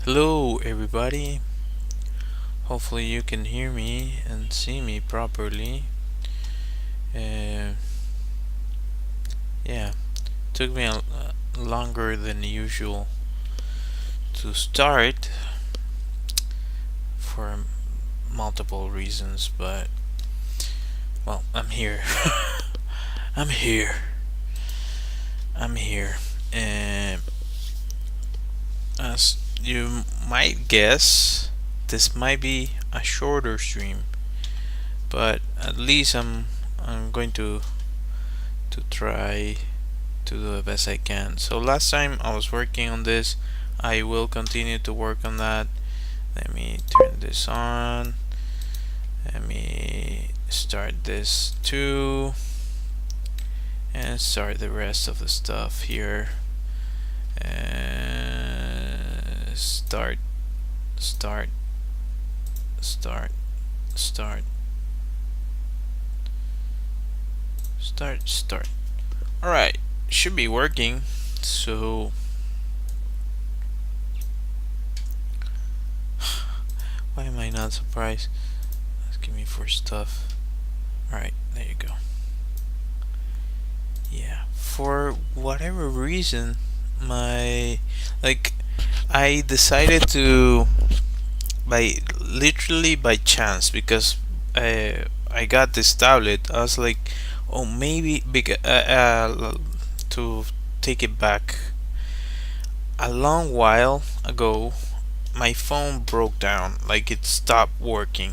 Hello, everybody. Hopefully, you can hear me and see me properly. Uh, yeah, took me longer than usual to start for multiple reasons, but well, I'm here. I'm here. I'm here. And as you might guess, this might be a shorter stream, but at least I'm going to try to do the best I can. So last time I was working on this, I will continue to work on that. Let me turn this on. Let me start this too, and start the rest of the stuff here. Start, start, start, start, start. Alright, should be working. So why am I not surprised? Asking me for stuff. Alright, there you go. Yeah, for whatever reason, I decided to, literally by chance, because I got this tablet. I was like, oh, maybe to take it back. A long while ago, my phone broke down, like it stopped working,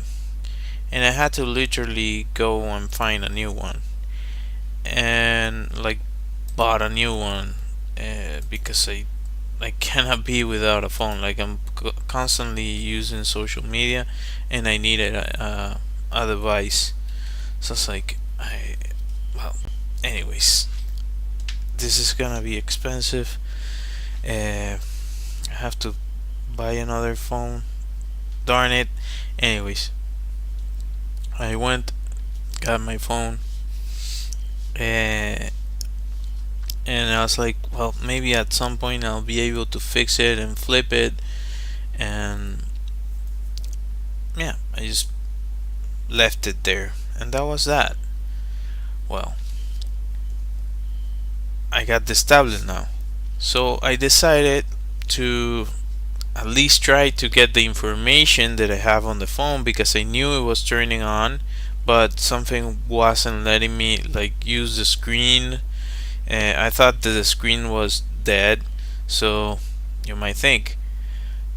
and I had to literally go and find a new one, and bought a new one because I cannot be without a phone. Like I'm constantly using social media, and I needed a device. So it's like well, anyways, this is gonna be expensive. I have to buy another phone. Darn it. Anyways, I went, got my phone, uh, and I was like, well, maybe at some point I'll be able to fix it and flip it, and yeah, I just left it there, and that was that. Well, I got this tablet now, so I decided to at least try to get the information that I have on the phone, because I knew it was turning on, but something wasn't letting me use the screen. I thought that the screen was dead, so you might think,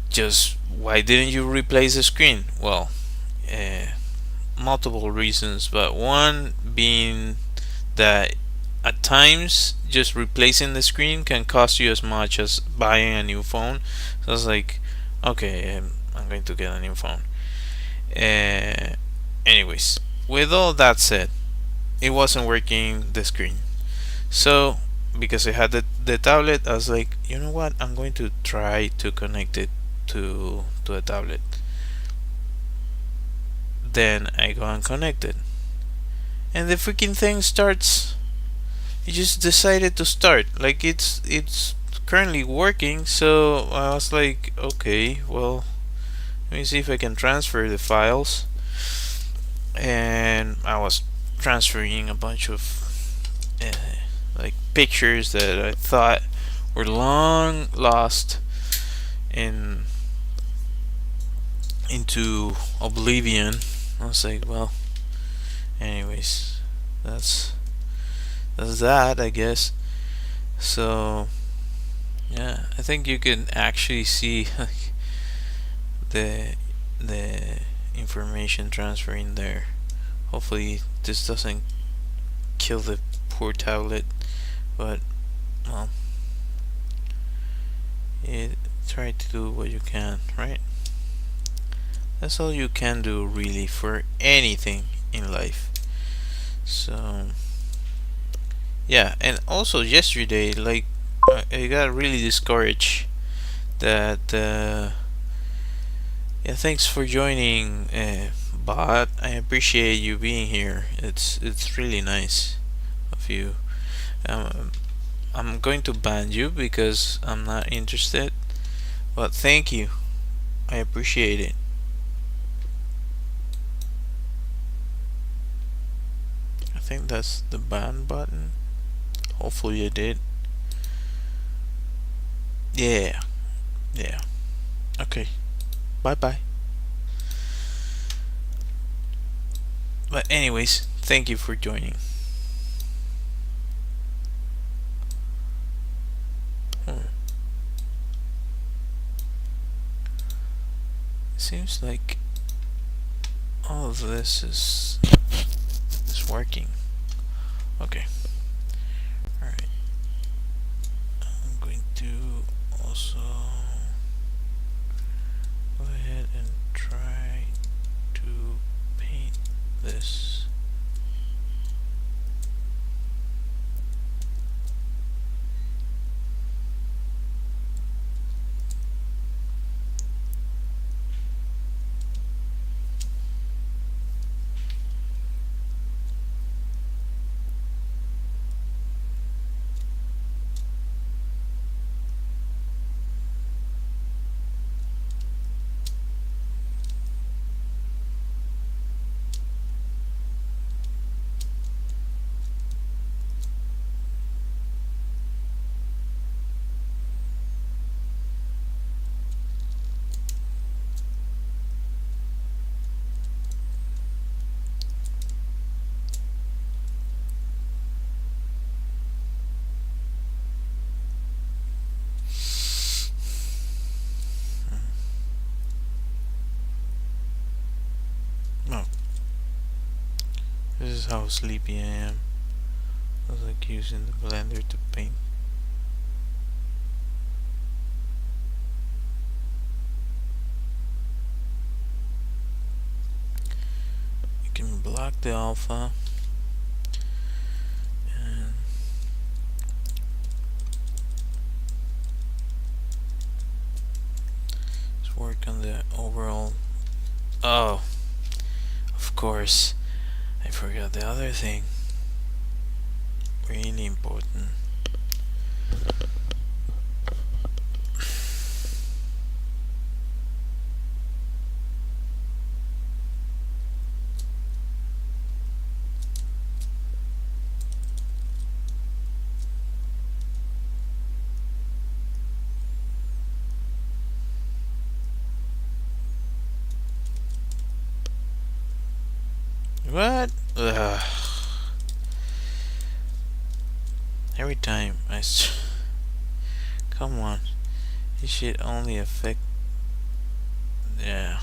just why didn't you replace the screen? Well, uh, multiple reasons, but one being that at times just replacing the screen can cost you as much as buying a new phone. So I was like, okay, I'm going to get a new phone. Uh, Anyways, with all that said, it wasn't working the screen. So because I had the tablet, I was like, you know what? I'm going to try to connect it to a tablet. Then I go and connect it, and the freaking thing starts. It just decided to start. Like it's currently working. So I was like, okay, well, let me see if I can transfer the files. And I was transferring a bunch of pictures that I thought were long lost into oblivion. I was like, well, anyways, that's that, I guess. So yeah, I think you can actually see the the information transferring there. Hopefully this doesn't kill the poor tablet, but well, try to do what you can, right? That's all you can do really for anything in life. So yeah, and also yesterday, I got really discouraged that yeah, thanks for joining, bot. I appreciate you being here. It's really nice of you. um, I'm going to ban you because I'm not interested, but thank you I appreciate it. I think that's the ban button. Hopefully I did. Yeah. Yeah. Okay. Bye bye. But anyways, thank you for joining. Hmm. Seems like all of this is working. Okay. Alright. I'm going to also go ahead and try to paint this. Oh, this is how sleepy I am. I was like using the blender to paint. You can block the alpha and let's work on the overall. Oh, of course, I forgot the other thing. Really important. What? Ugh. Every time come on, it should only affect, yeah,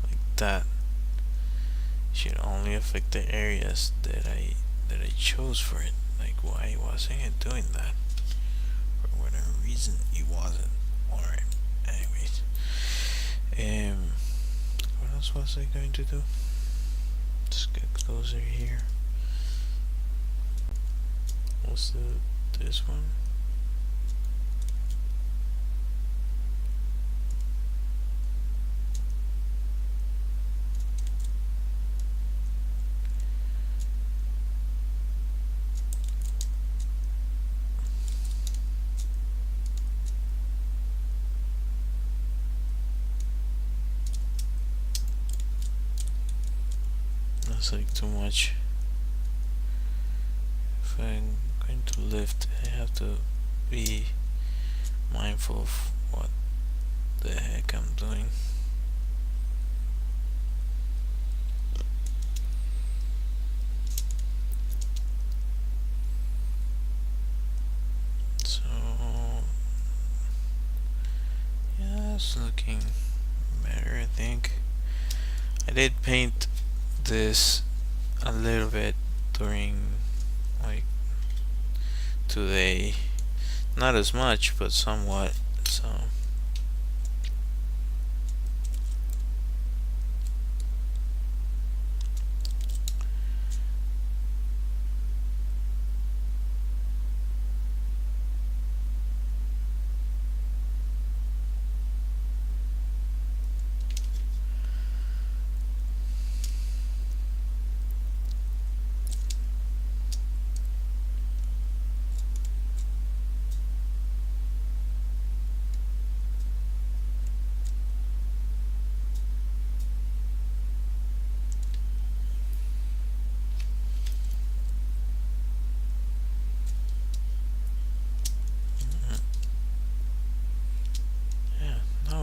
like that. It should only affect the areas that I chose for it. Like, why wasn't it doing that? For whatever reason, it wasn't. Alright. Anyways, what else was I going to do? Let's get closer here. What's this one? That's like too much. If I'm going to lift, I have to be mindful of what the heck I'm doing. So yeah, it's looking better, I think. I did paint this a little bit during like today, not as much but somewhat. So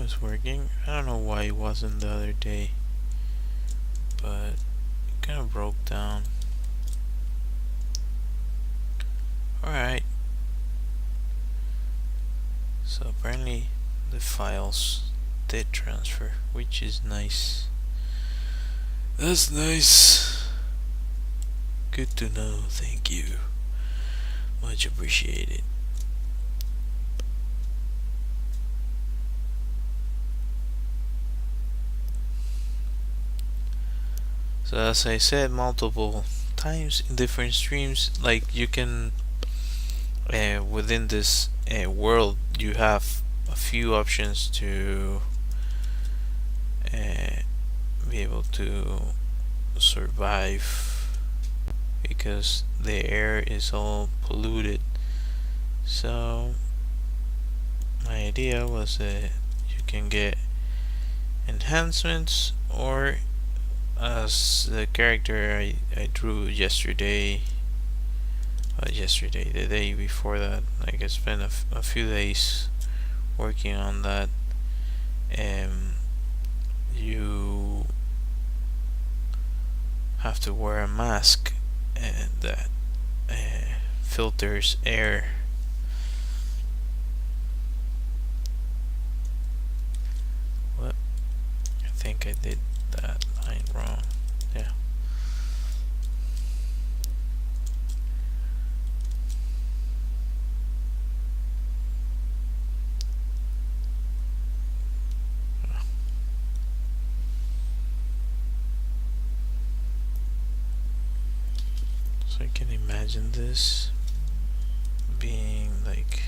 it's working. I don't know why it wasn't the other day, but it kind of broke down. Alright. So apparently the files did transfer, which is nice. That's nice. Good to know, thank you. Much appreciated. So as I said multiple times in different streams, like you can within this world you have a few options to be able to survive, because the air is all polluted. So my idea was that you can get enhancements, or as the character I drew yesterday, the day before that, like I spent a few days working on that. You have to wear a mask that filters air. What? I think I did that line wrong. Yeah. So I can imagine this being like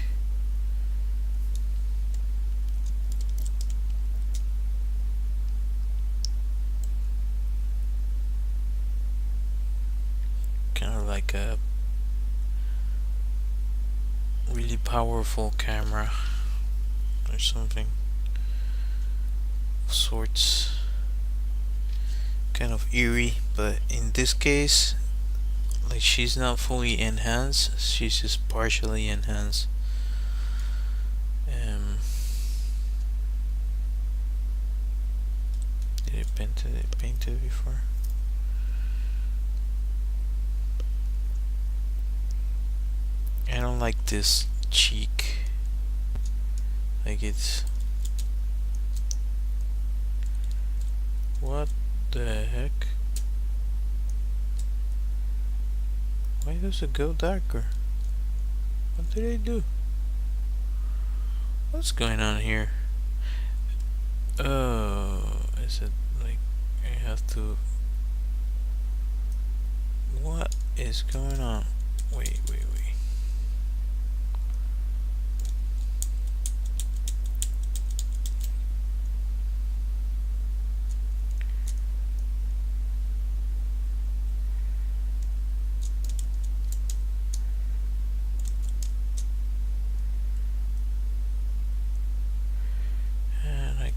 kind of like a really powerful camera or something of sorts. Kind of eerie, but in this case, like, she's not fully enhanced, she's just partially enhanced. Did I paint it before? I don't like this cheek. Like, it's... What the heck? Why does it go darker? What did I do? What's going on here? Oh, is it like I have to... What is going on? Wait.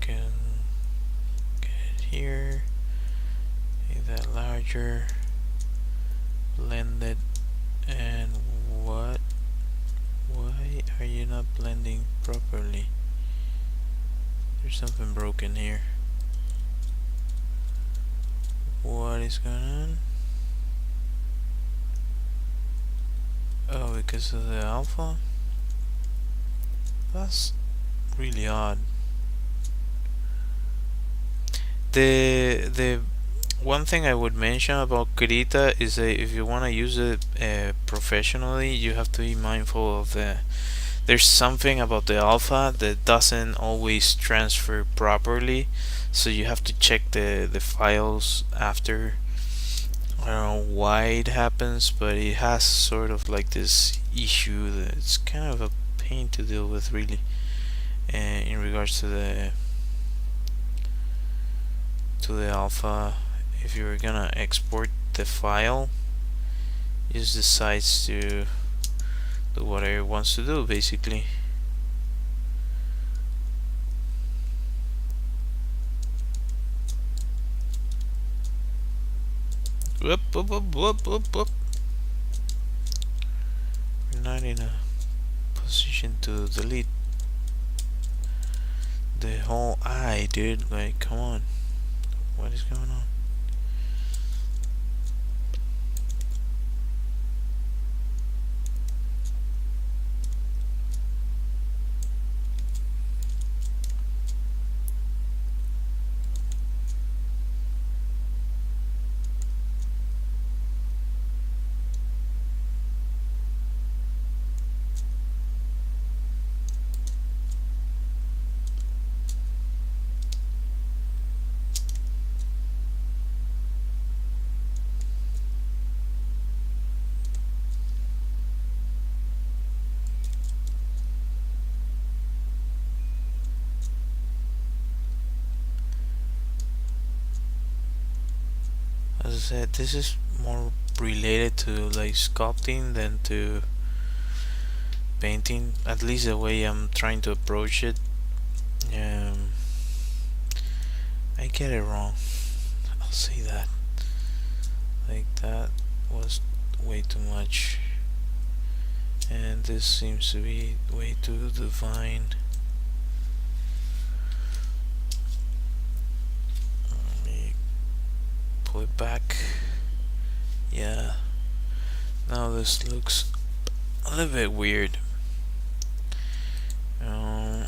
Can get here, make that larger, blend it, and what? Why are you not blending properly? There's something broken here. What is going on? Oh, because of the alpha? That's really odd. The one thing I would mention about Krita is that if you want to use it professionally, you have to be mindful of there's something about the alpha that doesn't always transfer properly, so you have to check the files after. I don't know why it happens, but it has sort of like this issue that it's kind of a pain to deal with, really, in regards to the alpha. If you're gonna export the file, it just decides to do whatever it wants to do, basically. Whoop. We're not in a position to delete the whole eye, dude. Like, come on. What is going on? As I said, this is more related to like sculpting than to painting, at least the way I'm trying to approach it. um, I get it wrong, I'll say that. Like, that was way too much, and this seems to be way too divine. Let me pull it back. Yeah, now this looks a little bit weird. No,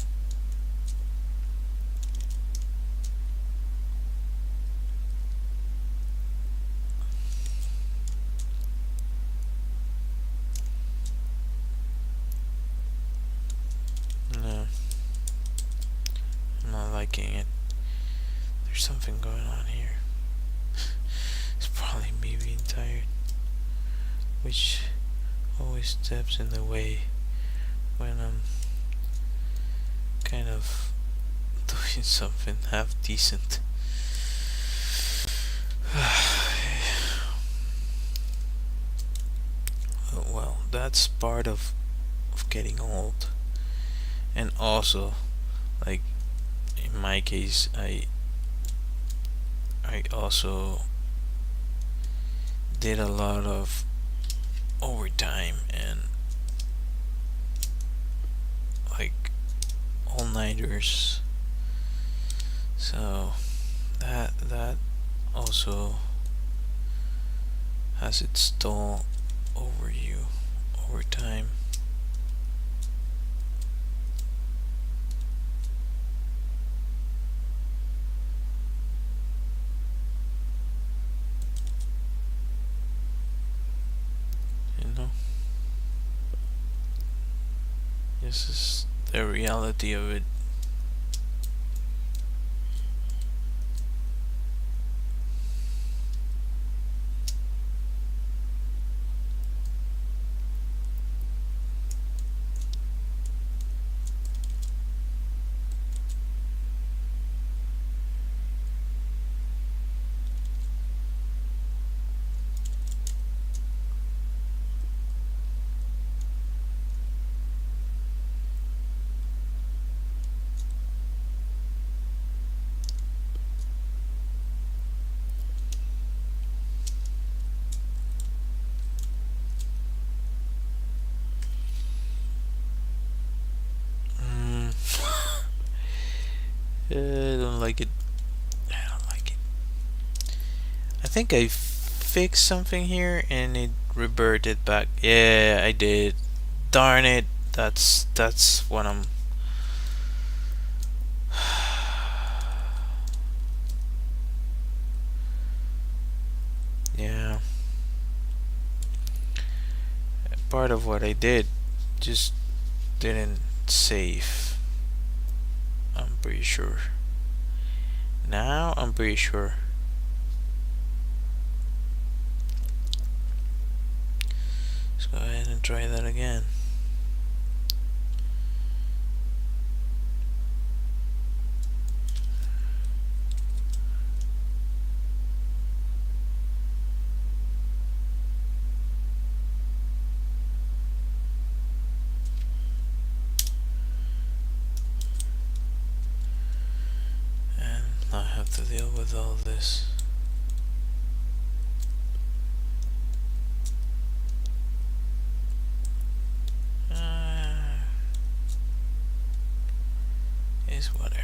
I'm not liking it. There's something going on here. It's probably me being tired, which always steps in the way when I'm kind of doing something half decent. Well, that's part of getting old. And also, like, in my case, I also did a lot of overtime and like all-nighters, so that also has its toll over you over time. You know, this is the reality of it. I don't like it. I don't like it. I think I fixed something here and it reverted back. Yeah, I did. Darn it. That's what I'm. Yeah. Part of what I did just didn't save. I'm pretty sure. Now I'm pretty sure. Let's go ahead and try that again. And I have to deal with all this. is whatever.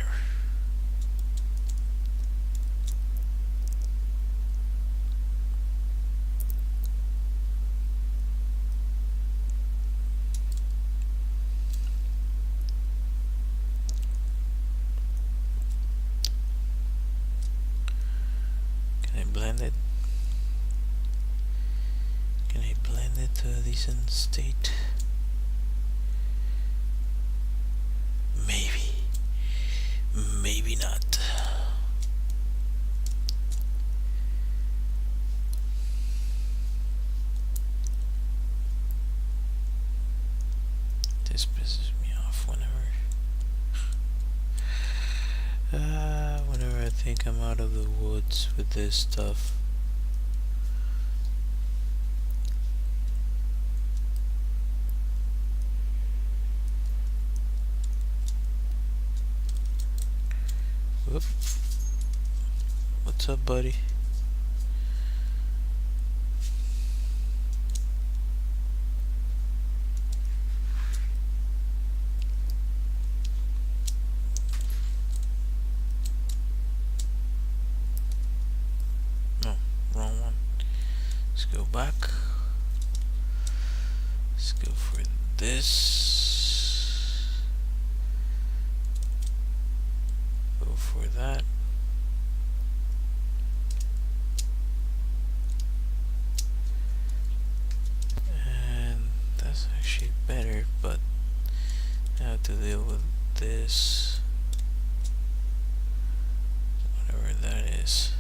Can I blend it? Can I blend it to a decent state? Maybe. Maybe not. This pisses me off whenever I think I'm out of the woods with this stuff. Whoop. What's up, buddy? No, wrong one. Let's go back. Let's go for this. Go for that. And that's actually better, but I have to deal with this. Whatever that is.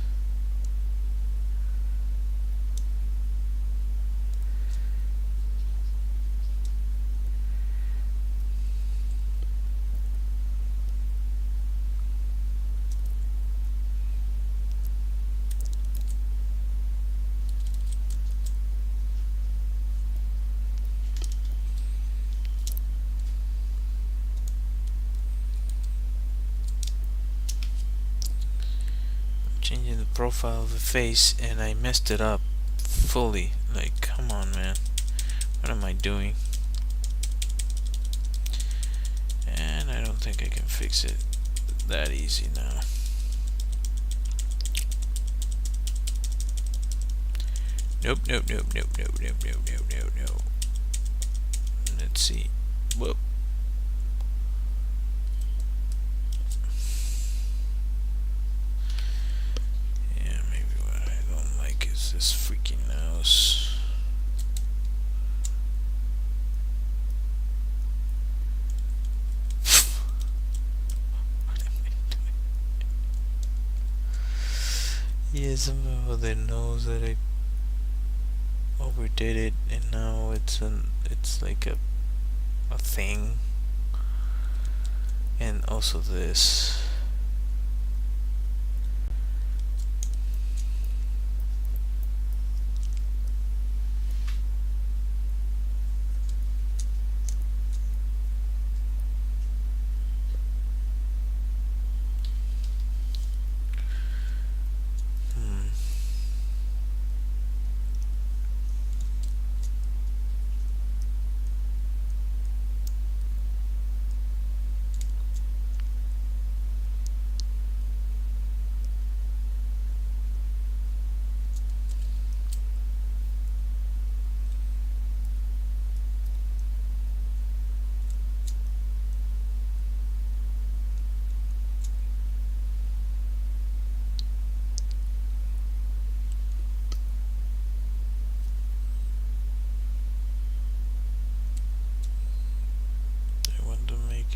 Changing the profile of the face and I messed it up fully. Like, come on, man. What am I doing? And I don't think I can fix it that easy now. Nope. Let's see. Whoop. This freaking nose. Yeah, somehow they knows that I overdid it, and now it's like a thing. And also this.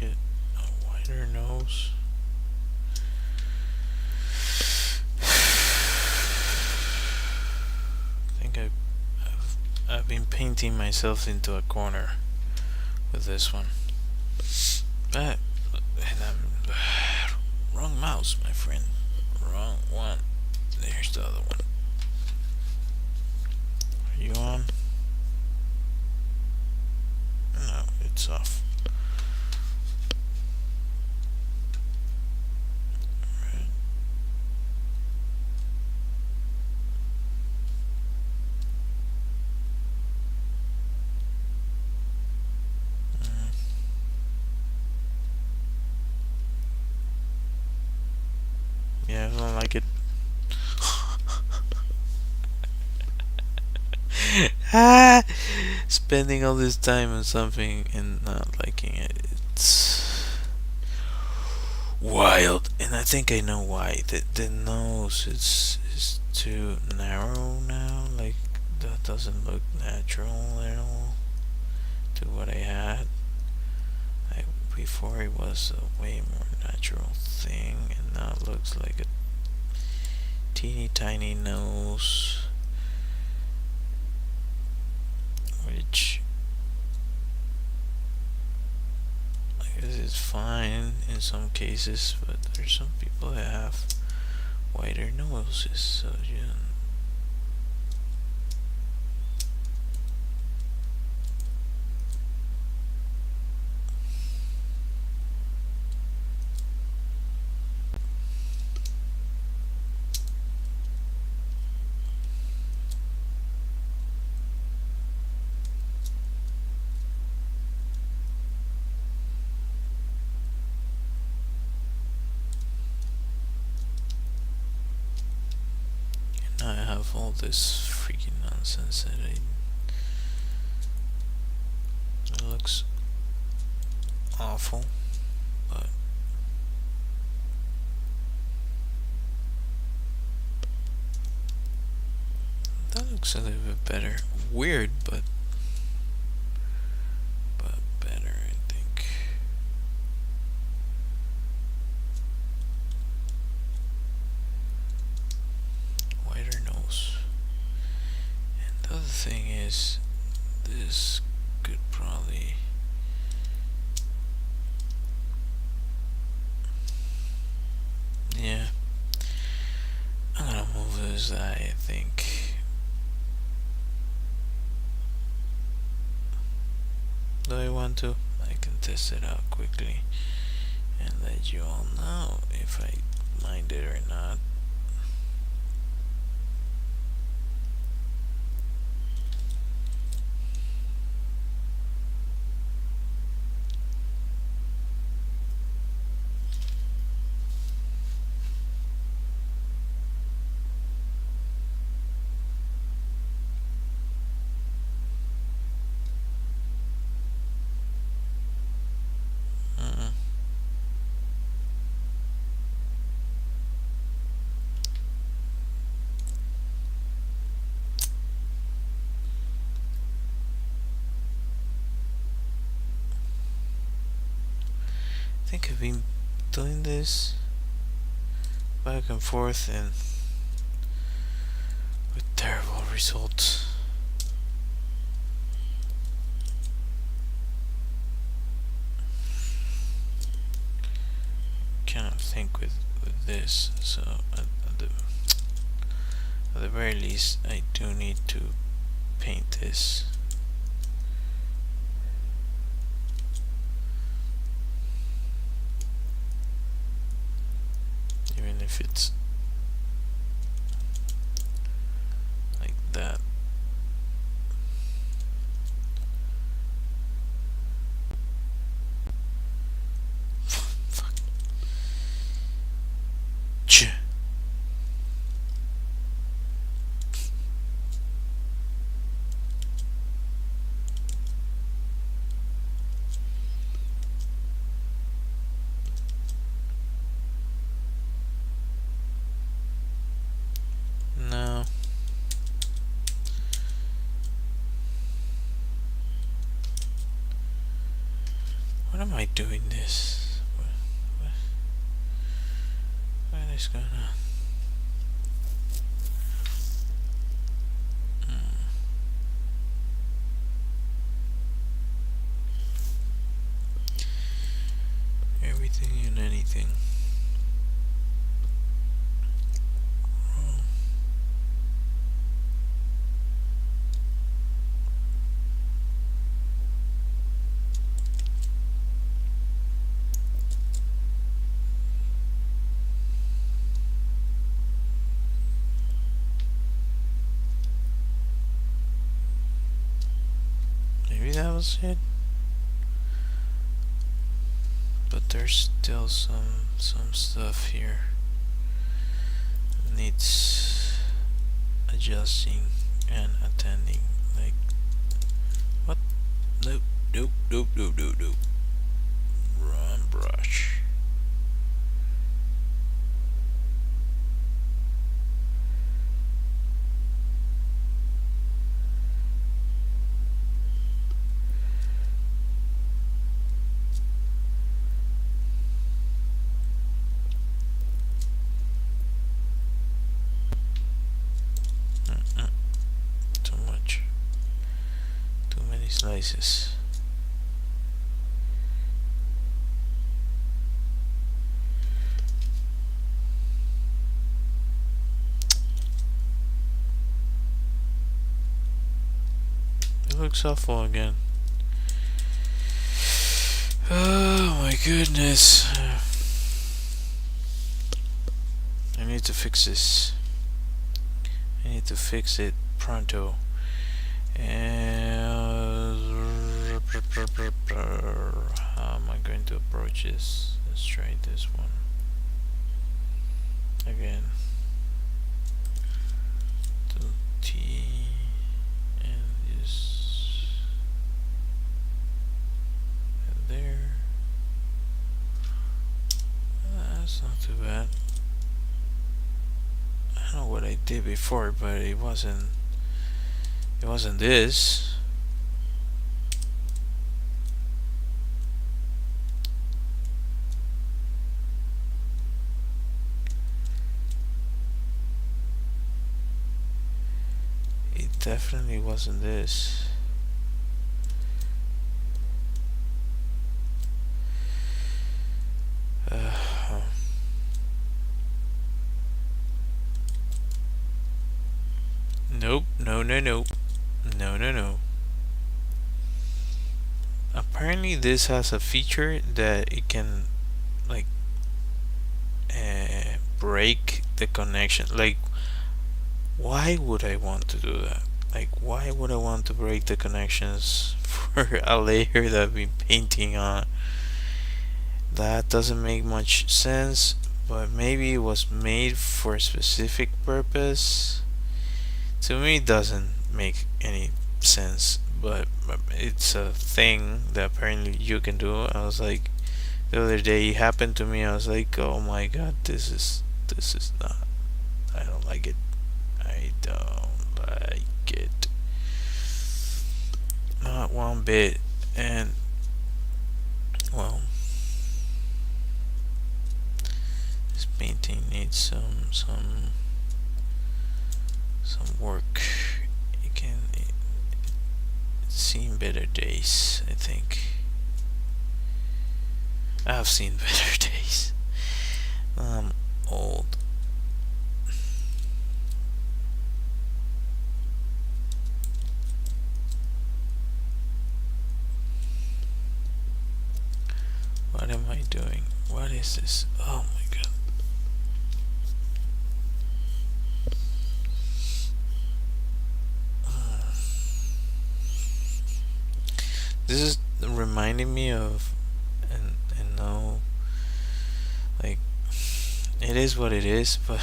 It a wider nose. I think I've been painting myself into a corner with this one. But and I'm wrong mouse, my friend. Wrong one. There's the other one. Are you on? No, it's off. I don't like it. Ah, spending all this time on something and not liking it. It's wild, and I think I know why. The nose is too narrow now. Like that doesn't look natural at all to what I had. Like before, it was a way more natural thing, and now it looks like a teeny tiny nose, which I guess is fine in some cases, but there's some people that have wider noses, so you know. Now I have all this freaking nonsense that it looks awful, but that looks a little bit better. Weird, but better, I think. Wider nose. And the other thing is, this could probably. Yeah. I'm gonna move this eye, I think. Do I want to? I can test it out quickly and let you all know if I mind it or not. I think I've been doing this back and forth and with terrible results. Cannot think with this, so at the very least I do need to paint this. Even if it's like that. Fuck. No. What am I doing this? What is going on? Everything and anything. Maybe that was it. But there's still some stuff here. needs adjusting and attending. Like, what? Nope, nope, nope, nope, nope, nope. Run brush. Too much. Too many slices. It looks awful again. Oh my goodness. I need to fix this. I need to fix it pronto. And how am I going to approach this? Let's try this one again. To T and this and there. That's not too bad. I don't know what I did before, but it wasn't this. It definitely wasn't this. Nope, no, no, no. No, no, no. Apparently this has a feature that it can like break the connection. Like, why would I want to do that? Like, why would I want to break the connections for a layer that I've been painting on? That doesn't make much sense, but maybe it was made for a specific purpose. To me, it doesn't make any sense, but it's a thing that apparently you can do. I was like, the other day it happened to me. I was like, oh my god, this is not. I don't like it. I don't like it. Not one bit. And well, this painting needs some work. It's seen better days, I think. I've seen better days. I'm old. What am I doing? What is this? Oh my god. This is reminding me of, and no, like, it is what it is, but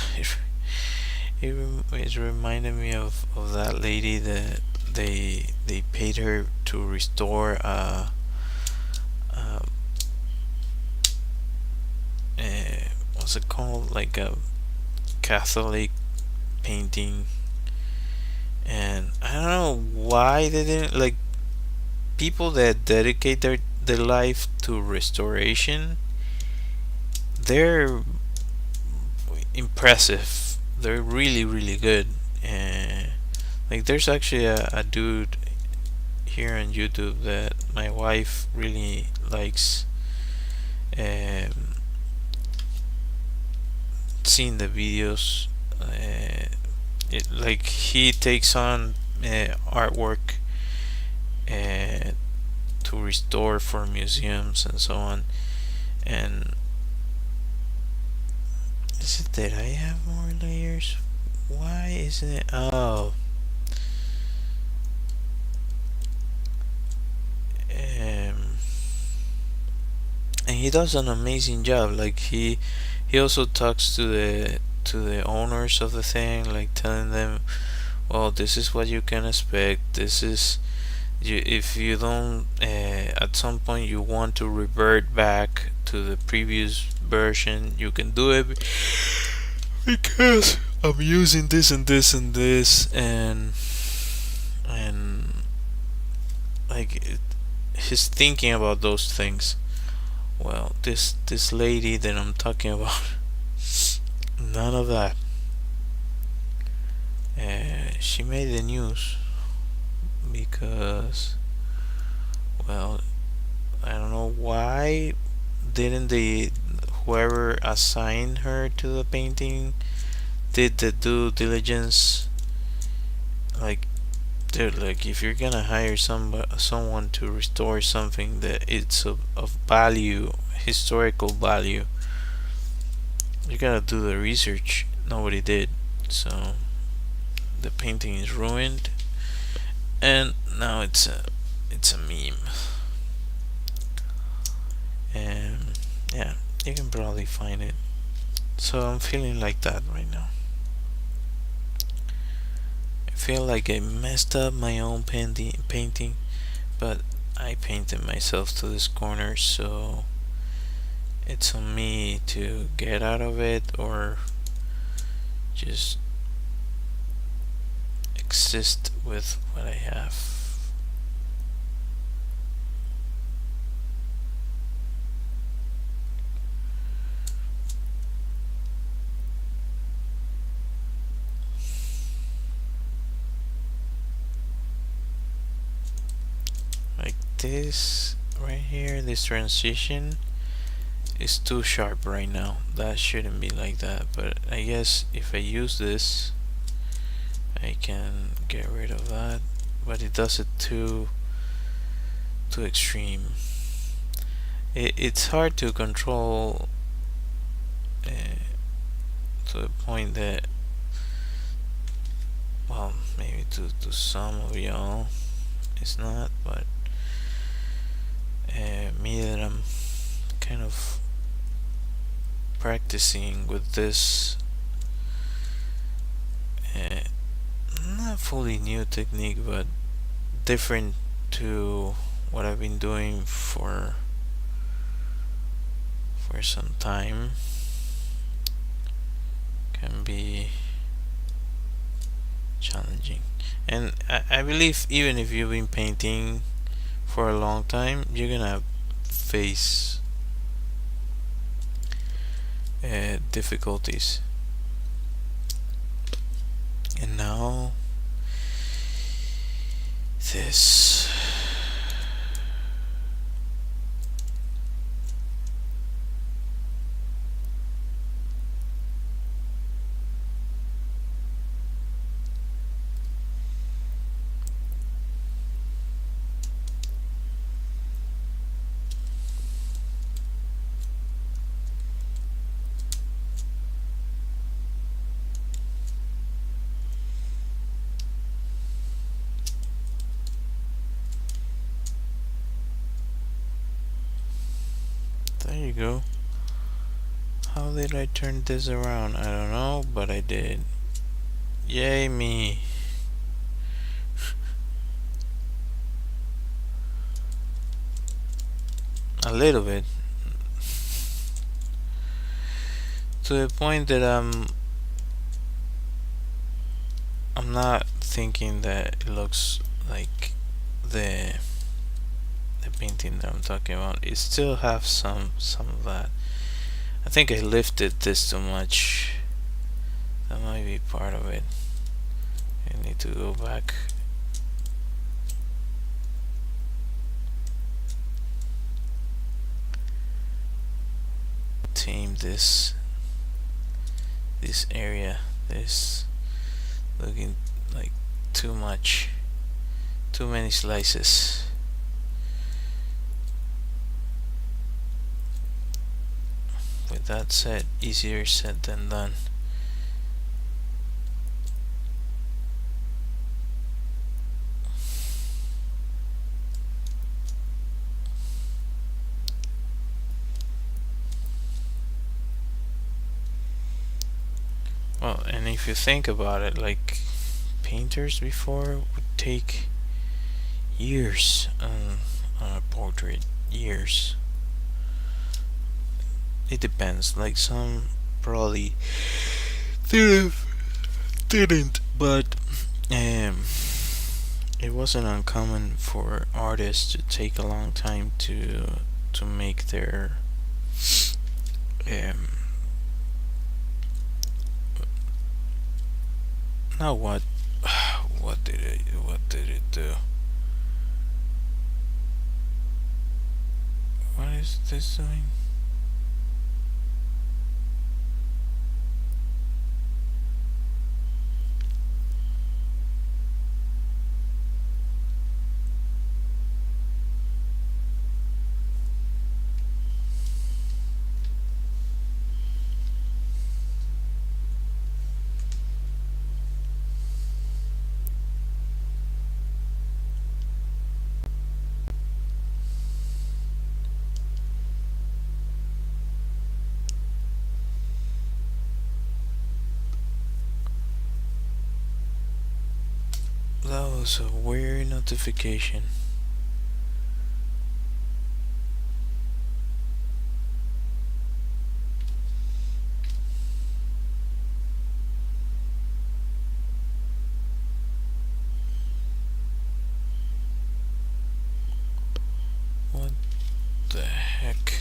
it's reminding me of that lady that they paid her to restore what's it called, like a Catholic painting, and I don't know why they didn't, like, people that dedicate their life to restoration, they're impressive. They're really, really good. And like, there's actually a dude here on YouTube that my wife really likes. Seeing the videos, like, he takes on artwork to restore for museums and so on. And is it that I have more layers? Why isn't it? Oh, and he does an amazing job. Like, he also talks to to the owners of the thing, like telling them, well, this is what you can expect. This is you, if you don't at some point you want to revert back to the previous version, you can do it because I'm using this and this and this, and like he's thinking about those things. Well, this lady that I'm talking about, none of that. She made the news because, well, I don't know why didn't the whoever assigned her to the painting did the due diligence. Like, dude, like if you're gonna hire someone to restore something that it's of value, historical value, you gotta do the research. Nobody did, so the painting is ruined, and now it's a meme. And yeah, you can probably find it. So I'm feeling like that right now. I feel like I messed up my own painting, but I painted myself to this corner, so it's on me to get out of it or just exist with what I have. Like this right here, this transition is too sharp right now. That shouldn't be like that, but I guess if I use this I can get rid of that, but it does it too extreme. It's hard to control to the point that, well, maybe to some of y'all it's not, but me that I'm kind of practicing with this not fully new technique, but different to what I've been doing for some time, can be challenging. And I believe even if you've been painting for a long time, you're gonna face difficulties. And now this. There you go. How did I turn this around? I don't know, but I did. Yay me. A little bit. To the point that I'm not thinking that it looks like the painting that I'm talking about. It still has some of that. I think I lifted this too much. That might be part of it. I need to go back. Tame this area. This looking like too much. Too many slices. With that said, easier said than done. Well, and if you think about it, like painters before would take years on a portrait. Years. It depends. Like some probably didn't, but um, it wasn't uncommon for artists to take a long time to make their um. Now what? What did it do? What is this doing? That was a weird notification. What the heck?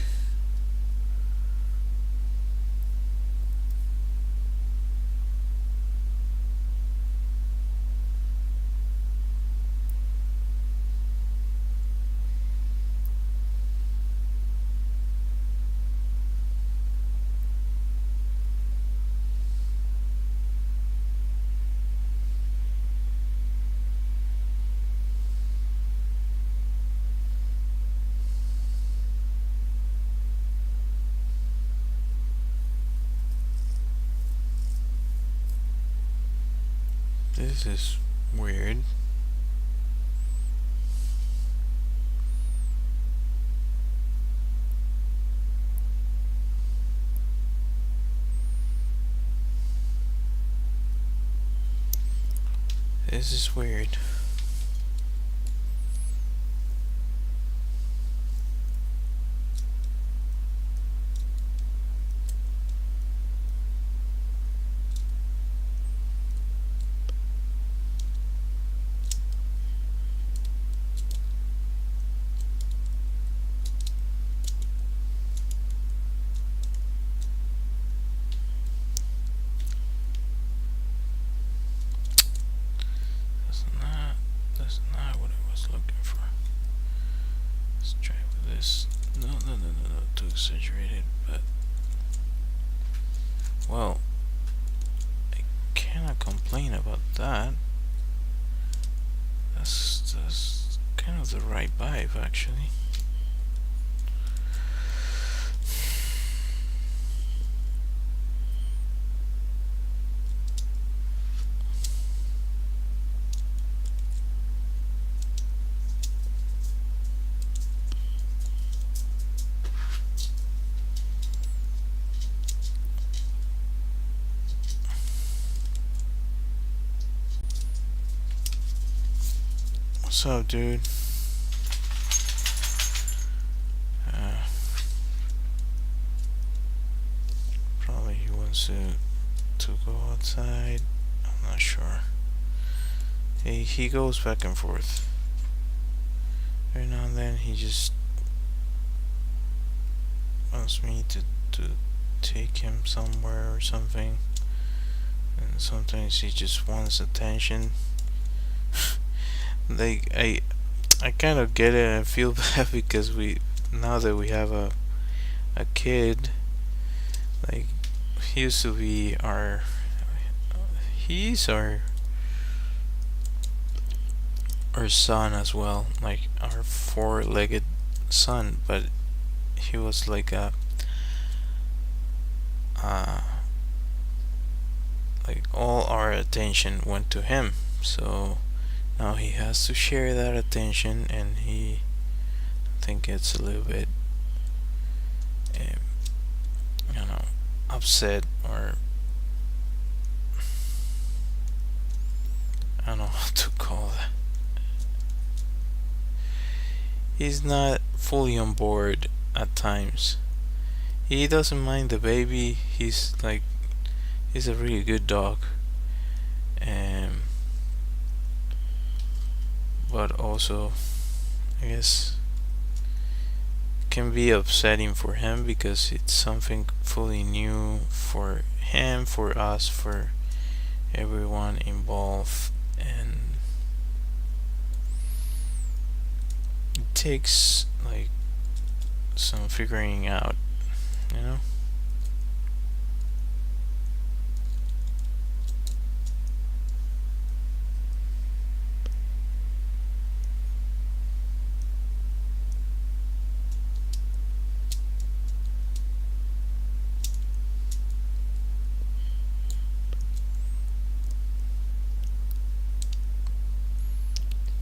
This is weird. This is weird. That's not what I was looking for. Let's try with this. No, too exaggerated, but well, I cannot complain about that. That's kind of the right vibe, actually. What's up, dude? Uh, Probably he wants to go outside. I'm not sure. He goes back and forth. Every now and then he just wants me to take him somewhere or something. And sometimes he just wants attention. Like I kind of get it and feel bad because now that we have a kid, like he used to be he's our son as well, like our four-legged son, but he was like uh like all our attention went to him, so now he has to share that attention, and he I think gets a little bit um, upset or he's not fully on board at times. He doesn't mind the baby. He's a really good dog. Um, but also, I guess, can be upsetting for him because it's something fully new for him, for us, for everyone involved, and it takes like some figuring out, you know.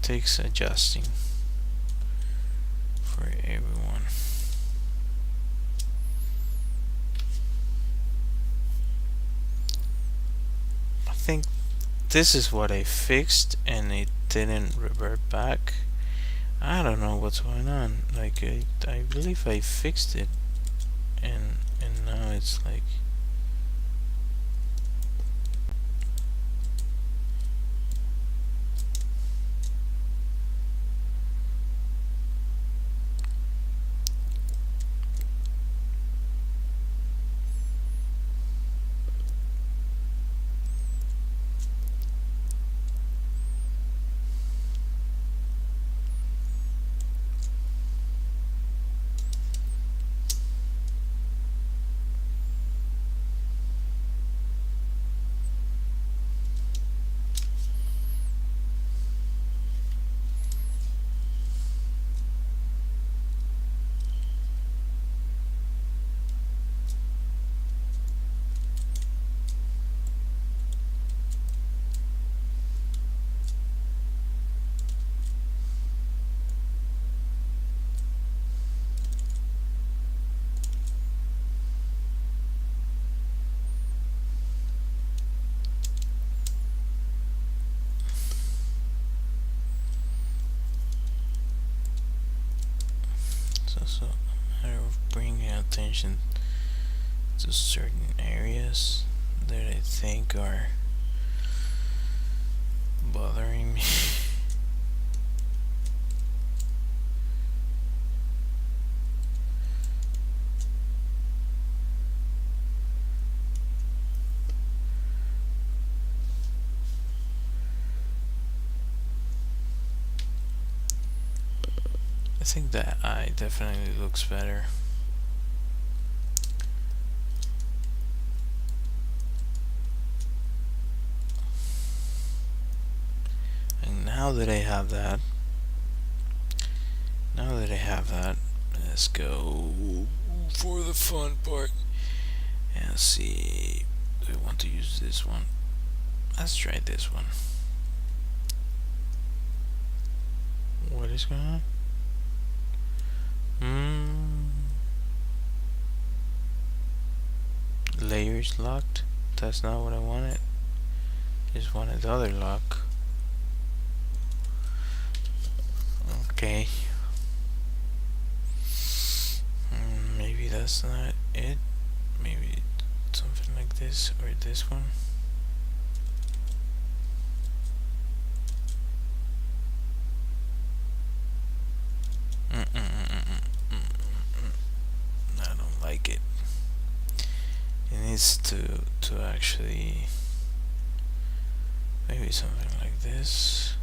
Takes adjusting for everyone. I think this is what I fixed and it didn't revert back. I don't know what's going on. Like I believe I fixed it and now it's like so a matter of bringing attention to certain areas that I think are bothering me. I think that eye definitely looks better. And now that I have that, let's go for the fun part and see. Do I want to use this one? Let's try this one. What is going on? Layers locked. That's not what I wanted. Just wanted the other lock. Okay. Maybe that's not it. Maybe something like this or this one. I don't like it. It needs to actually maybe something like this.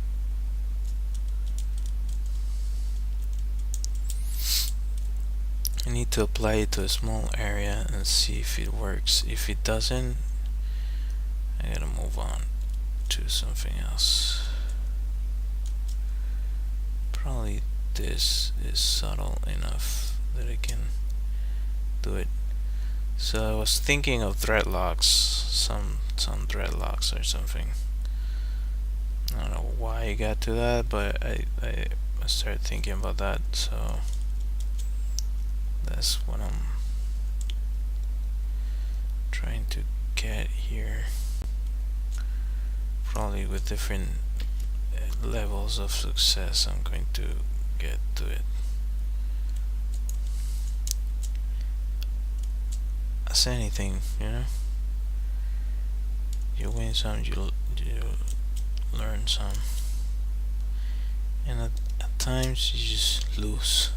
I need to apply it to a small area and see if it works. If it doesn't, I gotta move on to something else. Probably this is subtle enough that I can do it. So I was thinking of dreadlocks, some dreadlocks or something. I don't know why I got to that, but I started thinking about that, so that's what I'm trying to get here. Probably with different levels of success I'm going to get to it. as anything, you know. You win some, you learn some, and at times you just lose.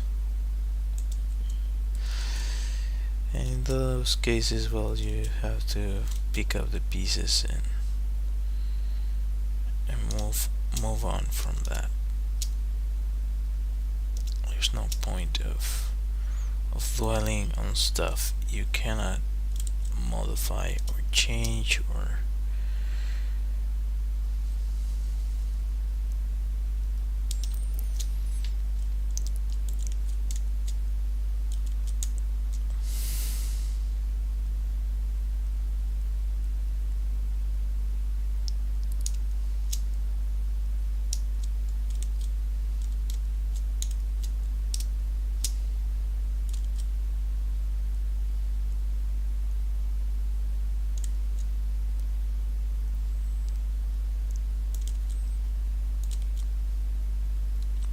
And in those cases, well, you have to pick up the pieces and move on from that. There's no point of dwelling on stuff you cannot modify or change or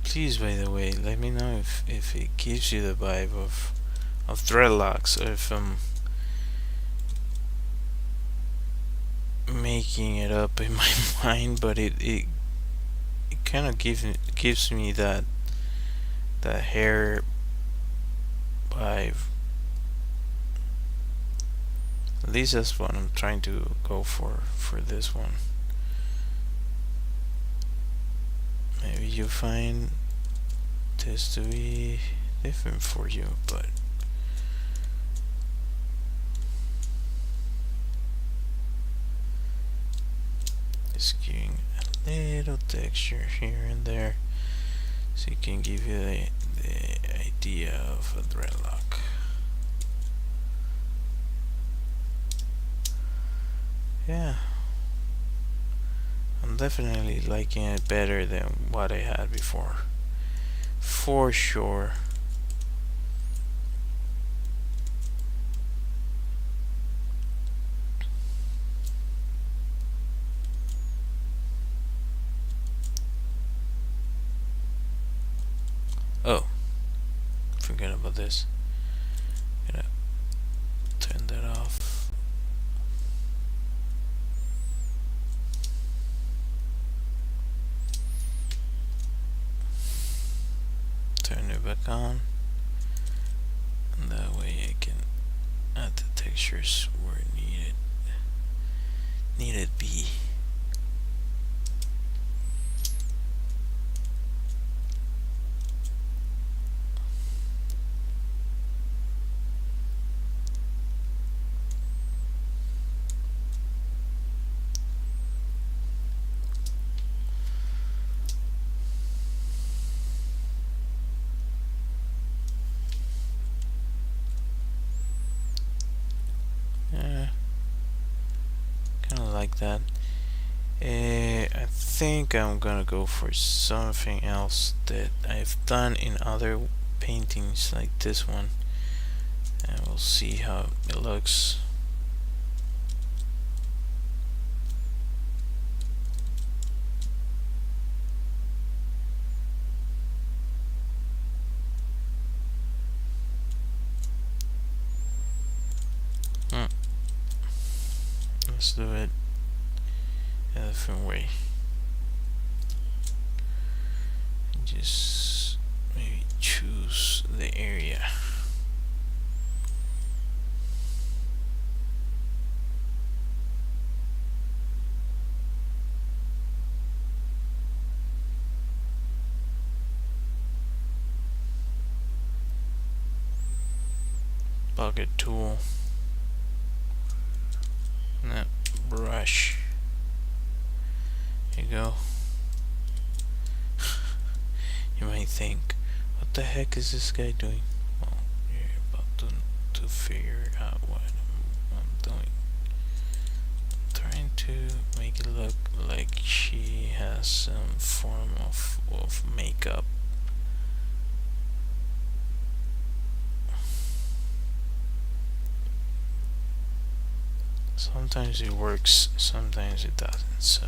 please, by the way, let me know if it gives you the vibe of dreadlocks, or if I'm making it up in my mind, but it kind of gives me that hair vibe. At least that's what I'm trying to go for this one. Maybe you find this to be different for you, but just giving a little texture here and there so it can give you the idea of a dreadlock. Yeah, I'm definitely liking it better than what I had before, for sure. Oh, forget about this. Gonna turn that off. Turn it back on, and that way I can add the textures where needed be. Like that. I think I'm gonna go for something else that I've done in other paintings like this one, and we'll see how it looks. Let's do it a different way. Just maybe choose the area. Bucket tool. That brush. There you go. You might think, what the heck is this guy doing? Well, you're about to figure out what I'm doing. I'm trying to make it look like she has some form of makeup. Sometimes it works, sometimes it doesn't, so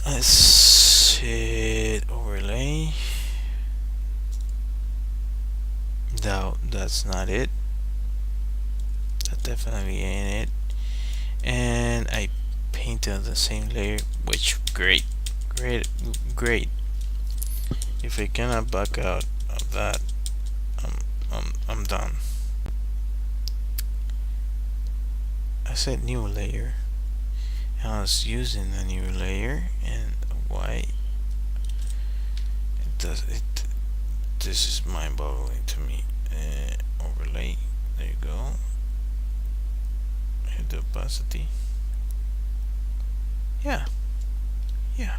let's hit overlay, No, that's not it. That definitely ain't it. And I painted on the same layer, which great, great, great. If I cannot back out of that, I'm done. I said new layer. I was using a new layer, and why it does it? This is mind-boggling to me. Overlay. There you go. Hit the opacity. Yeah, yeah.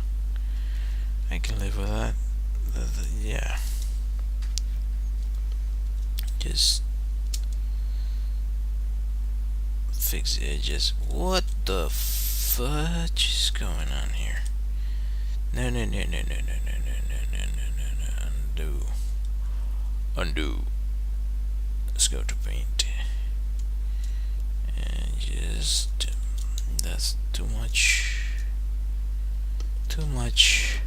I can live with that. Yeah. Just fix the edges. What the fudge is going on here? No, no, no, no, no, no, no, no, no, no, no, no, no. Undo. Undo. Let's go to paint. And just, that's too much. Too much.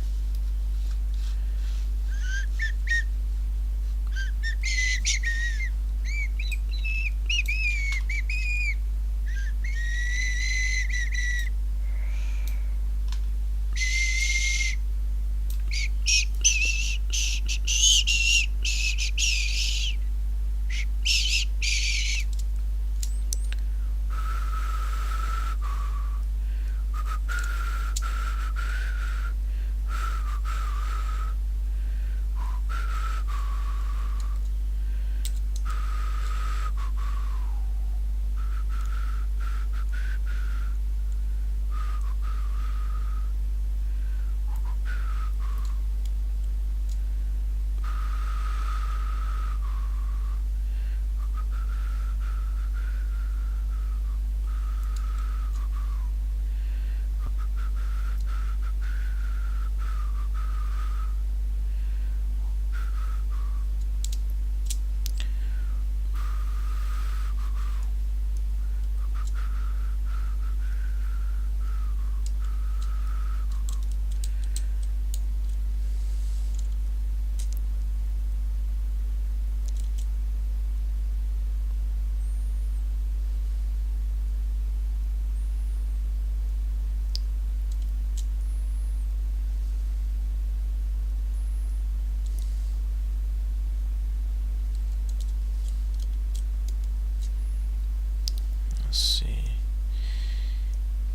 Let's see.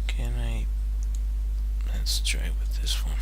Can I? Let's try with this one.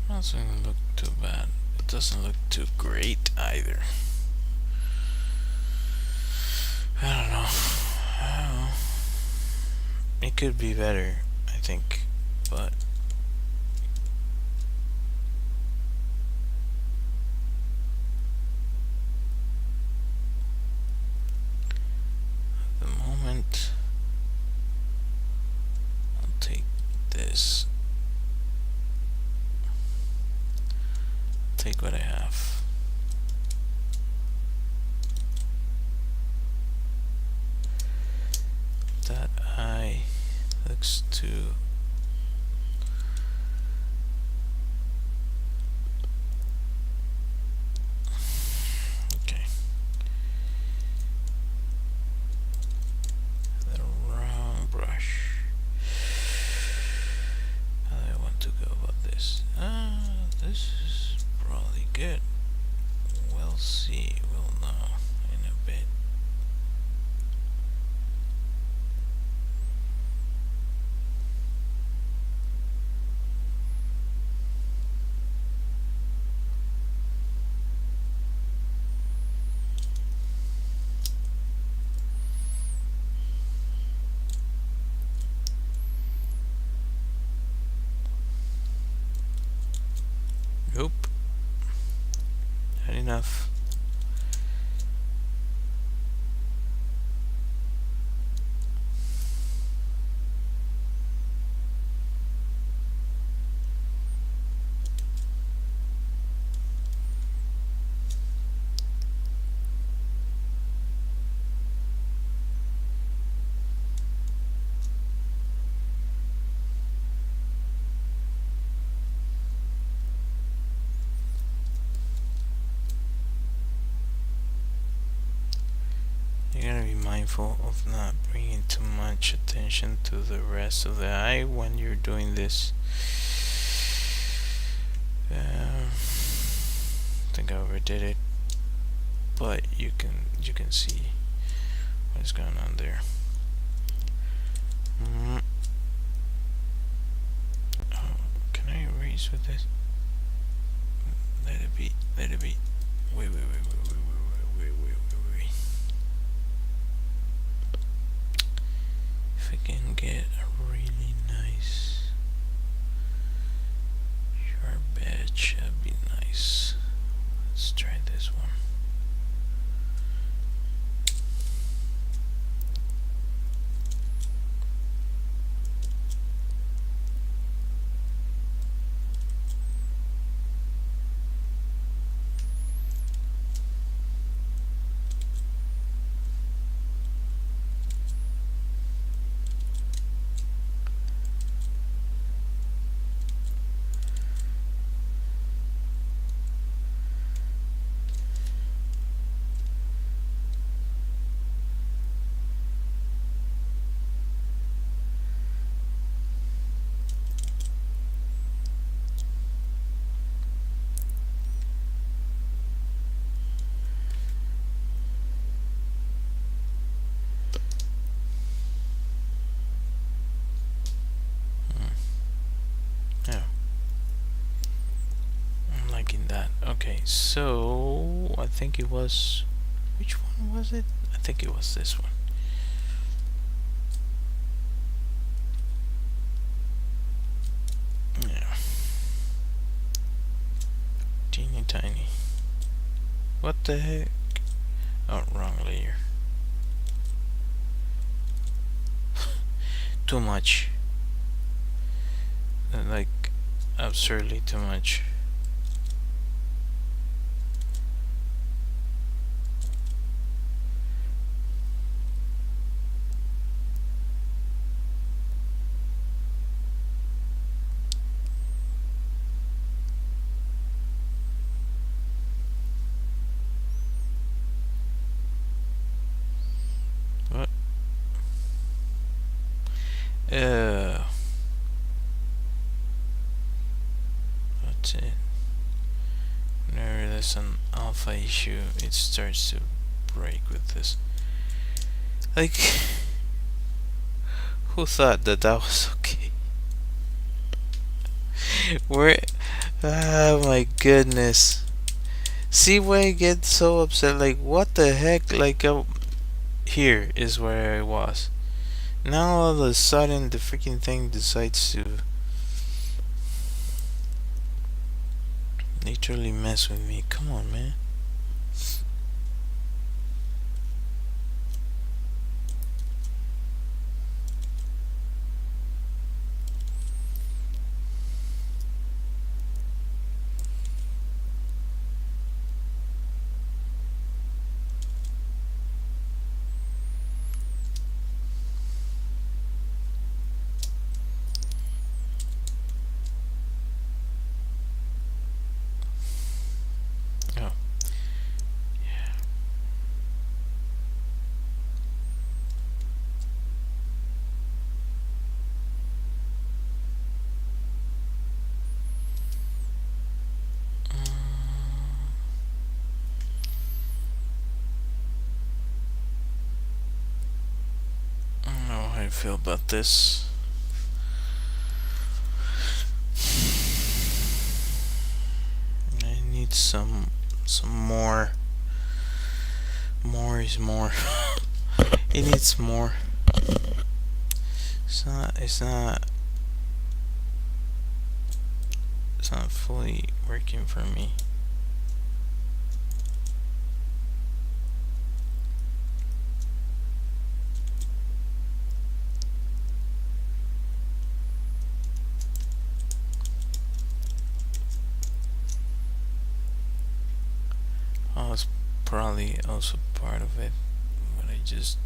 Doesn't look too bad. It doesn't look too great either. I don't know. It could be better, I think, but at the moment, I'll take this. Take what I have. That eye looks too okay. The wrong brush. How do I want to go about this? good. We'll see. We'll know in a bit. Nope. Not enough. You're gonna be mindful of not bringing too much attention to the rest of the eye when you're doing this. I think I overdid it, but you can see what's going on there. Oh, can I erase with this? Let it be. Let it be. Wait. If I can get a really nice sharp edge, that'd be nice. Let's try this one. Yeah. I'm liking that. Okay, so I think it was, which one was it? I think it was this one. Yeah. Teeny tiny. What the heck? Oh, wrong layer. Too much. Like, absurdly too much. What? That's it. Whenever there's an alpha issue, it starts to break with this. Like, who thought that that was okay? Where? Oh my goodness. See why I get so upset? Like, what the heck? Like, here is where I was. Now all of a sudden, the freaking thing decides to literally mess with me. Come on, man. feel about this. I need some more. More is more. It needs more. It's not fully working for me. Oh, it's probably also part of it, what I just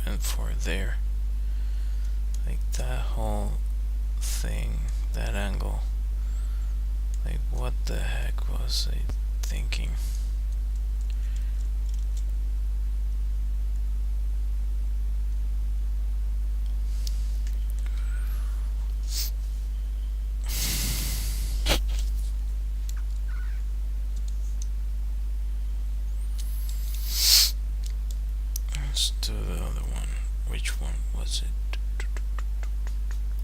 went for there. Like that whole thing, that angle. Like, what the heck was I thinking? Let's do the other one. Which one was it?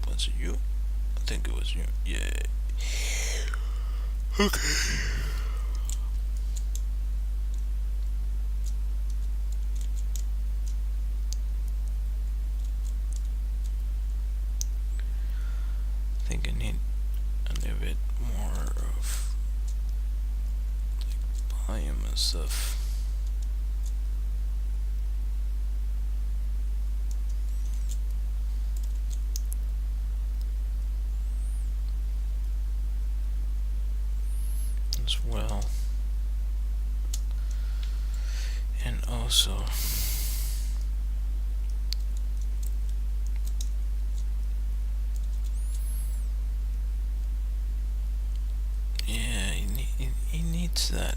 Was it you? I think it was you. Yeah. Okay. I think I need a little bit more of like volume and stuff. As well. And also he needs that.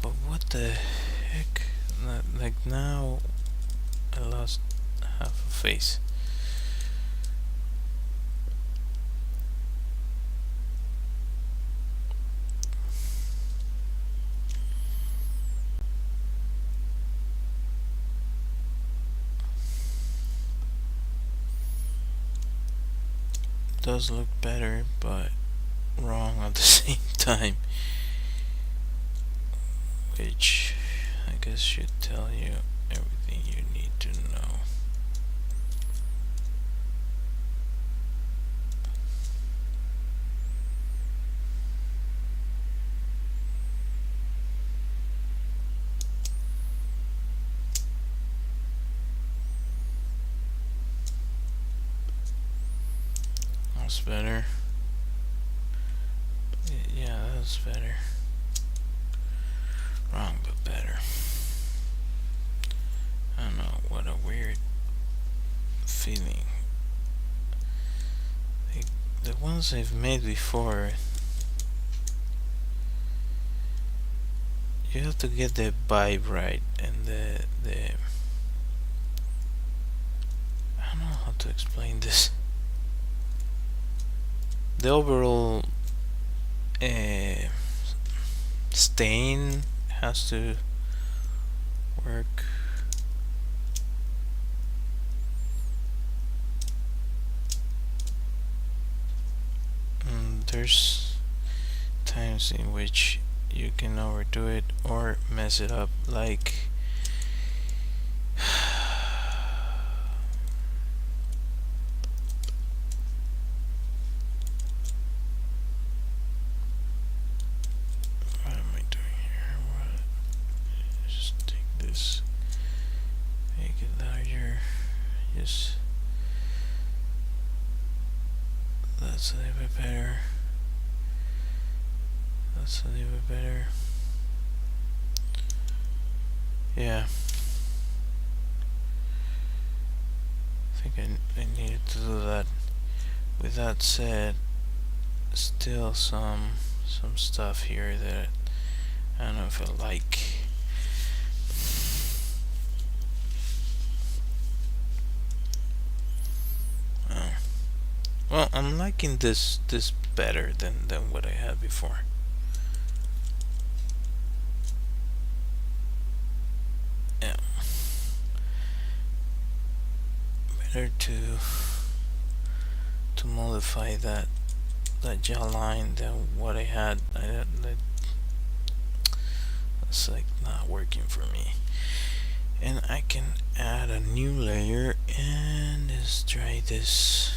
But what the heck? Like now I lost half a face. Does look better, but wrong at the same time, which I guess should tell you everything you need to know. That's better. Yeah, that's better. Wrong, but better. I don't know, what a weird feeling. Like the ones I've made before, you have to get the vibe right, and the I don't know how to explain this. The overall stain has to work. There's times in which you can overdo it or mess it up, like what am I doing here? What? Just take this, make it larger. Just that's a little bit better. That's a little bit better. Yeah. I think I needed to do that. With that said, still some stuff here that I don't know if I like. Well, I'm liking this better than what I had before. Yeah. better to modify that gel line than what I had. It's like not working for me. And I can add a new layer and let's try this.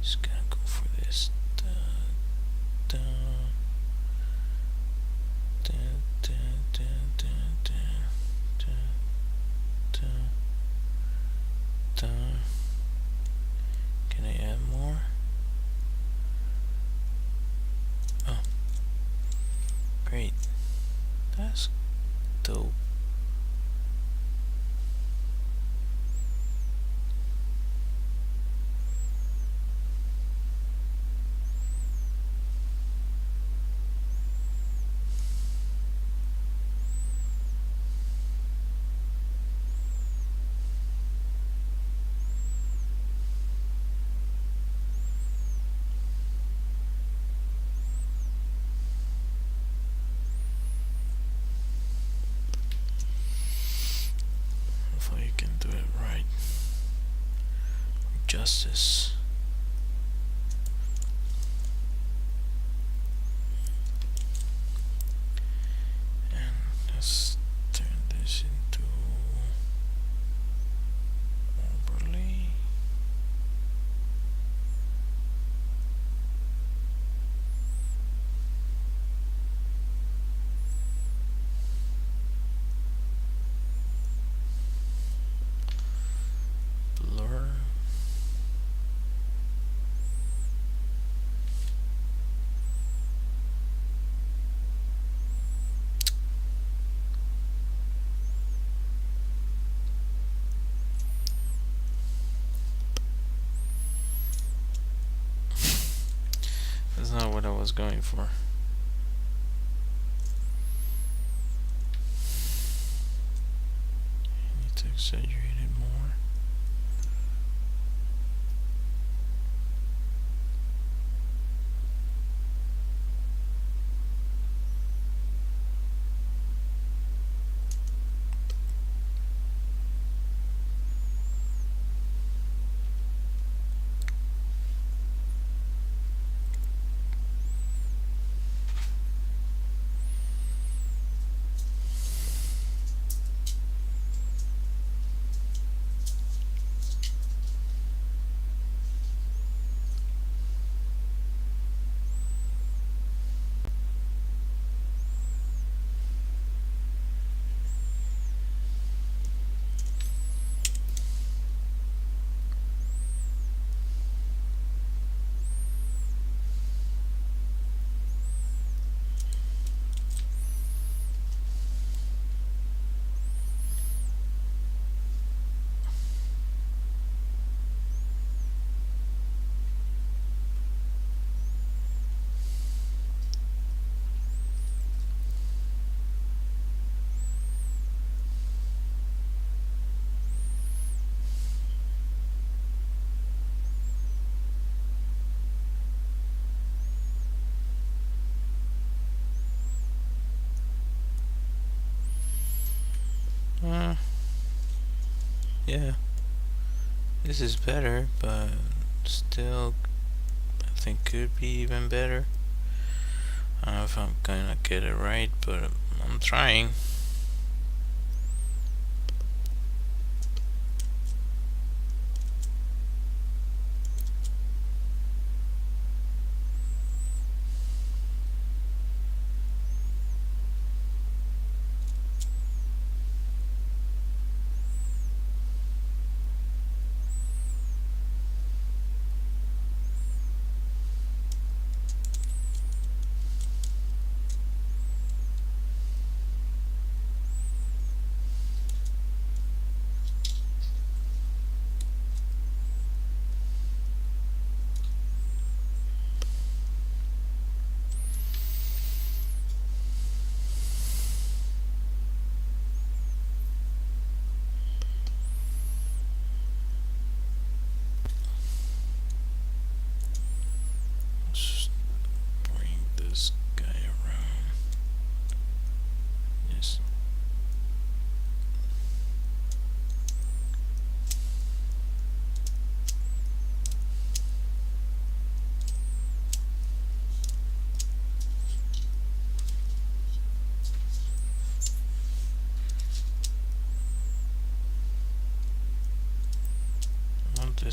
Just gonna go for this. Can I add more? Oh, great. That's dope. Hopefully you can do it right. Justice. And let's turn this into overlay. Blur. That's not what I was going for. I need to exaggerate it more. Yeah, this is better, but still, I think could be even better. I don't know if I'm gonna get it right, but I'm trying.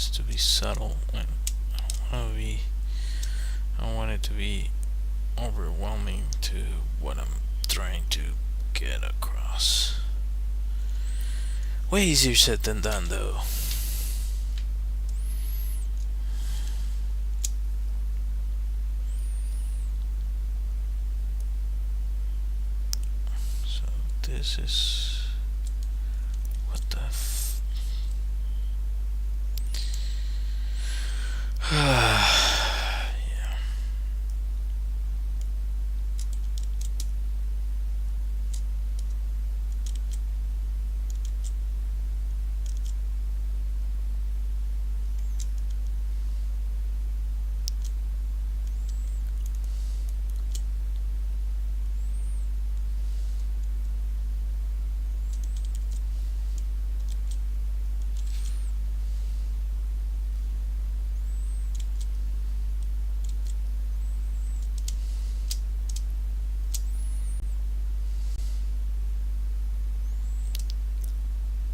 this to be subtle. I don't want it to be overwhelming to what I'm trying to get across. Way easier said than done, though. So this is what the yeah.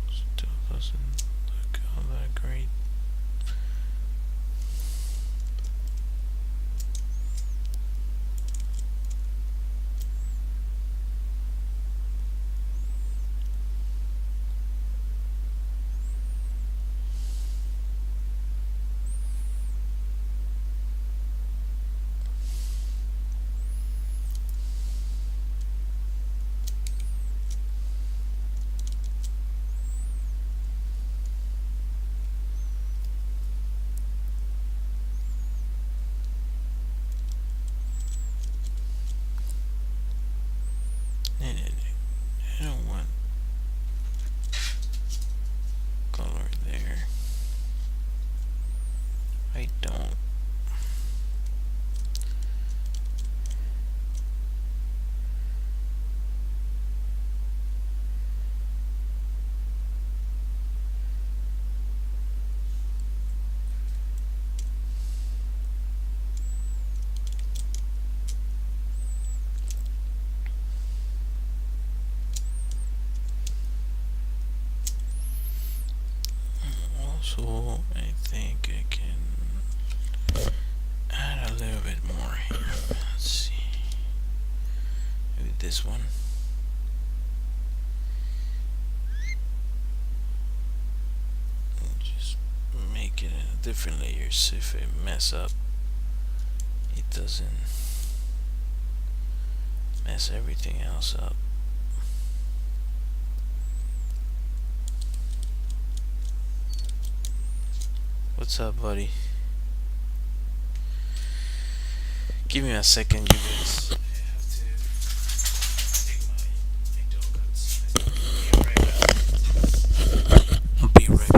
Still doesn't look all that great. I don't want color there. I don't. Also, I think I can add a little bit more here. Let's see. Maybe this one. And just make it in a different layer so if I mess up, it doesn't mess everything else up. What's up, buddy? Give me a second, you guys. I have to take my dog outside. I'll be right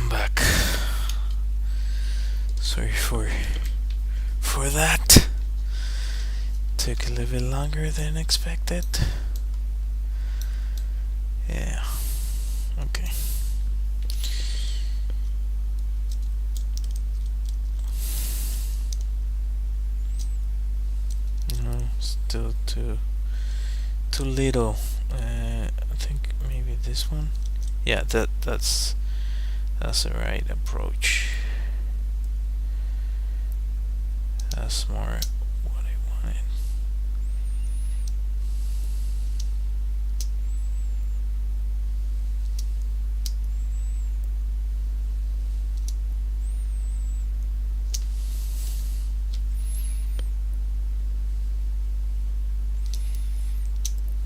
back. Sorry for that. Took a little bit longer than expected. Yeah. Okay. No. still too little. I think maybe this one. Yeah, that's the right approach. That's more what I wanted.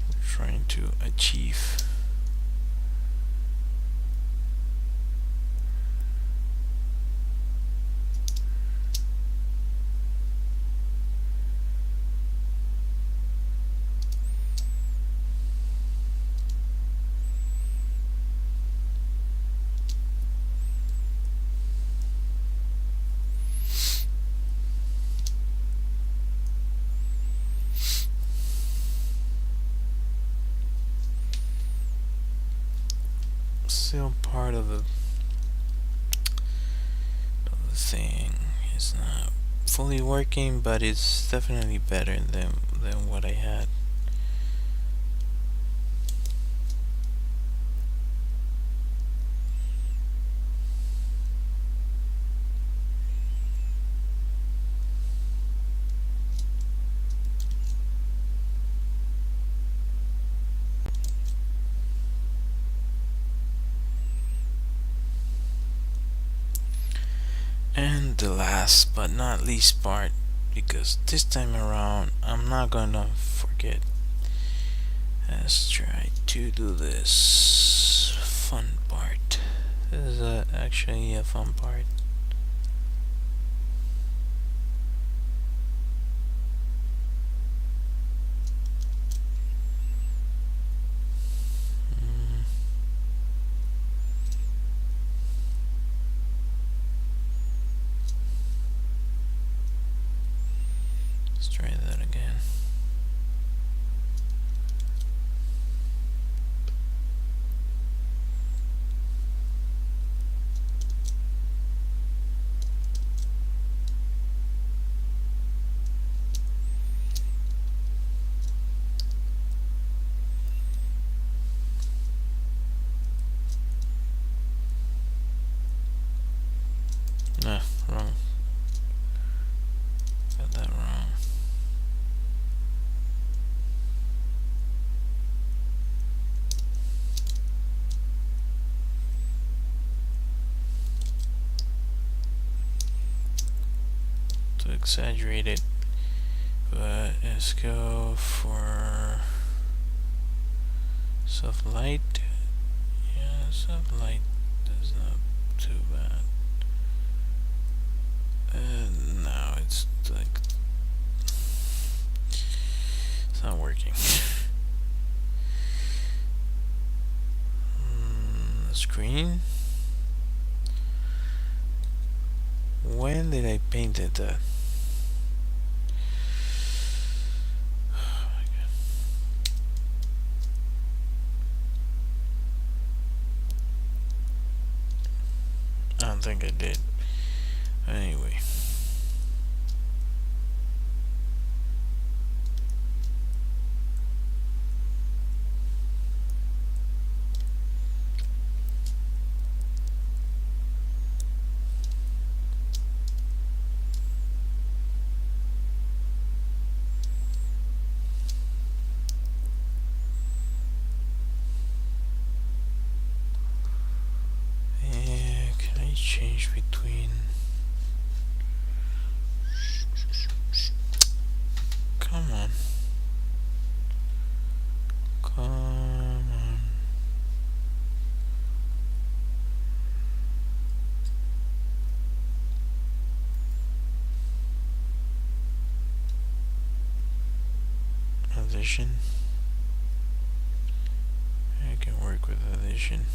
We're trying to achieve. Still part of the thing. It's not fully working, but it's definitely better than what I had. And the last but not least part, because this time around I'm not gonna forget. Let's try to do this fun part. This is actually a fun part. Let's try that again. Nah, wrong. Got that wrong. To exaggerate it, but let's go for soft light. Yeah, soft light is not too bad. And now it's like it's not working. Screen. When did I paint it? Oh my god. I don't think I did. Anyway. Can I change between? Come on. Come on. Addition. I can work with addition.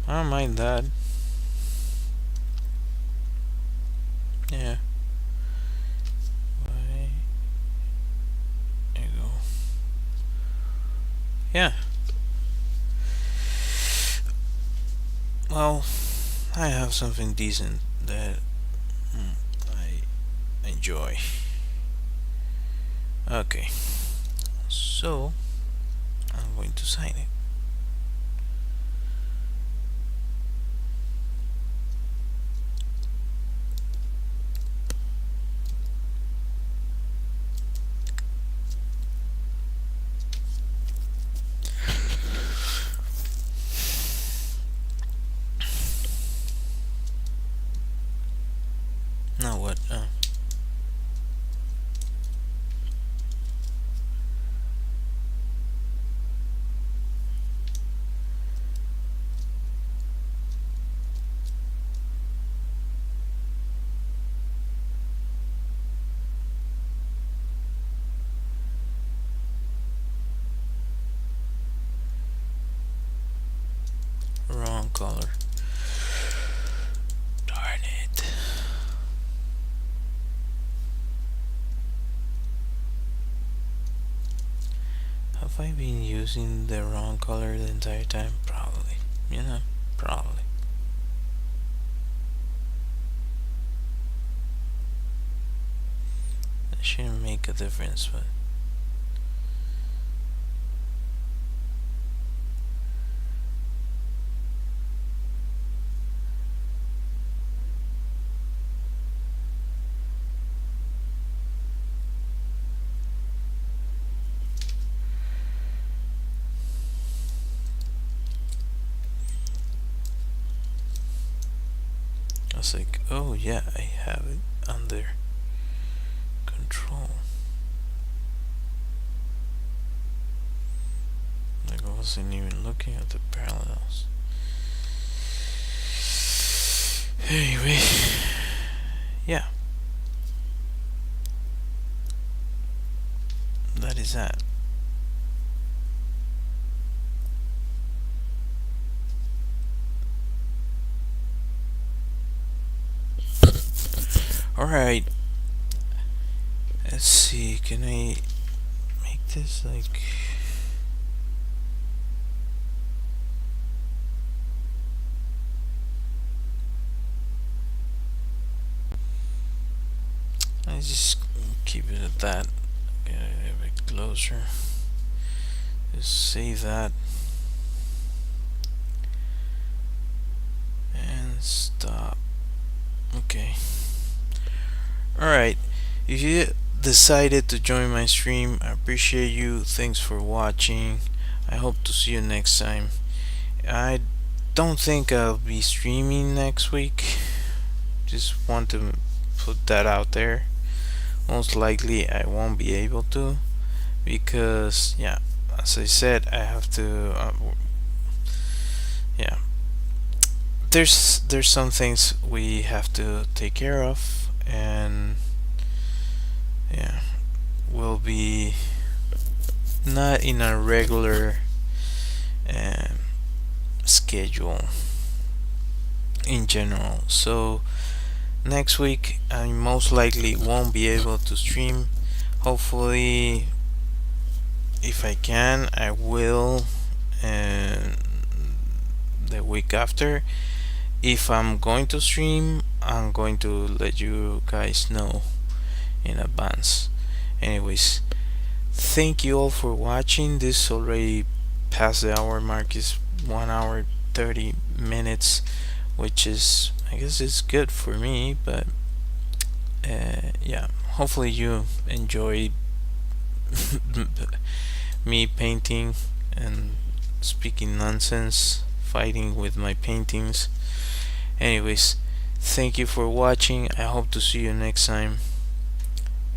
I don't mind that. Yeah, yeah, well, I have something decent that I enjoy. Okay, so I'm going to sign it. Now what? Wrong color. Darn it. Have I been using the wrong color the entire time? Probably. Probably. It shouldn't make a difference, but I was like, oh yeah, I have it under control. Like I wasn't even looking at the parallels. Anyway, yeah, that is that. Alright, let's see, can I make this like... I just keep it at that. Get it a bit closer. Just save that. And stop. Okay. Alright. If you decided to join my stream, I appreciate you. Thanks for watching. I hope to see you next time. I don't think I'll be streaming next week. Just want to put that out there. Most likely I won't be able to, because yeah, as I said, I have to yeah, there's some things we have to take care of, and yeah, we'll be not in a regular schedule in general. So next week I most likely won't be able to stream. Hopefully, if I can, I will, and the week after. If I'm going to stream, I'm going to let you guys know in advance. Anyways, thank you all for watching. This already past the hour mark. Is 1 hour 30 minutes, which is, I guess it's good for me, but yeah, hopefully you enjoy me painting and speaking nonsense, fighting with my paintings. Anyways, thank you for watching. I hope to see you next time.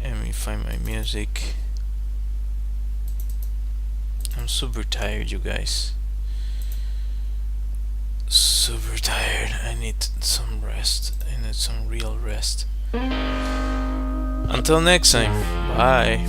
Let me find my music. I'm super tired, you guys. Super tired. I need some rest. I need some real rest. Until next time. Bye.